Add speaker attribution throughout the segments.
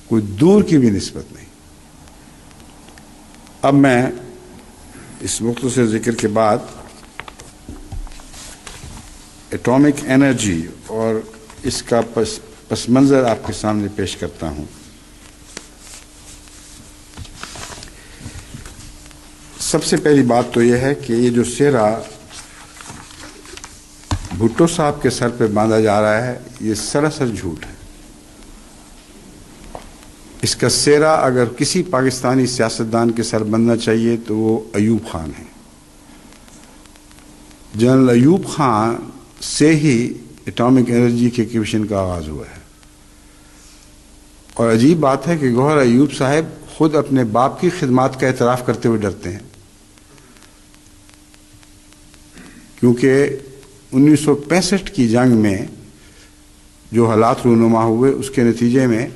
Speaker 1: کوئی دور کی بھی نسبت نہیں۔ اب میں اس مختصر ذکر کے بعد ایٹامک انرجی اور اس کا پس منظر آپ کے سامنے پیش کرتا ہوں۔ سب سے پہلی بات تو یہ ہے کہ یہ جو سہرا بھٹو صاحب کے سر پہ باندھا جا رہا ہے یہ سراسر جھوٹ ہے۔ اس کا سہرا اگر کسی پاکستانی سیاستدان کے سر بننا چاہیے تو وہ ایوب خان ہے۔ جنرل ایوب خان سے ہی ایٹامک انرجی کے کمیشن کا آغاز ہوا ہے، اور عجیب بات ہے کہ گوہر ایوب صاحب خود اپنے باپ کی خدمات کا اعتراف کرتے ہوئے ڈرتے ہیں، کیونکہ 1965 کی جنگ میں جو حالات رونما ہوئے اس کے نتیجے میں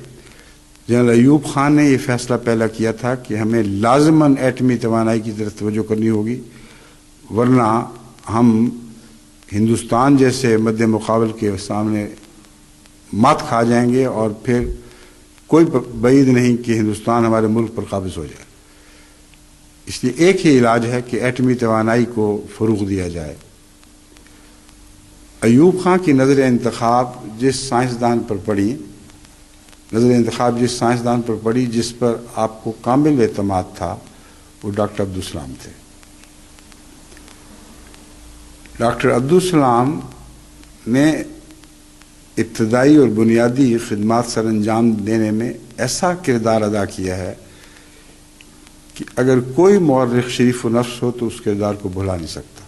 Speaker 1: جنرل ایوب خان نے یہ فیصلہ پہلا کیا تھا کہ ہمیں لازماً ایٹمی توانائی کی طرف توجہ کرنی ہوگی، ورنہ ہم ہندوستان جیسے مد مقابل کے سامنے مات کھا جائیں گے، اور پھر کوئی بعید نہیں کہ ہندوستان ہمارے ملک پر قابض ہو جائے۔ اس لیے ایک ہی علاج ہے کہ ایٹمی توانائی کو فروغ دیا جائے۔ ایوب خان کی نظر انتخاب جس سائنسدان پر پڑی جس پر آپ کو کامل اعتماد تھا وہ ڈاکٹر عبدالسلام تھے۔ ڈاکٹر عبدالسلام نے ابتدائی اور بنیادی خدمات سر انجام دینے میں ایسا کردار ادا کیا ہے کہ اگر کوئی مورخ شریف و نفس ہو تو اس کردار کو بھلا نہیں سکتا۔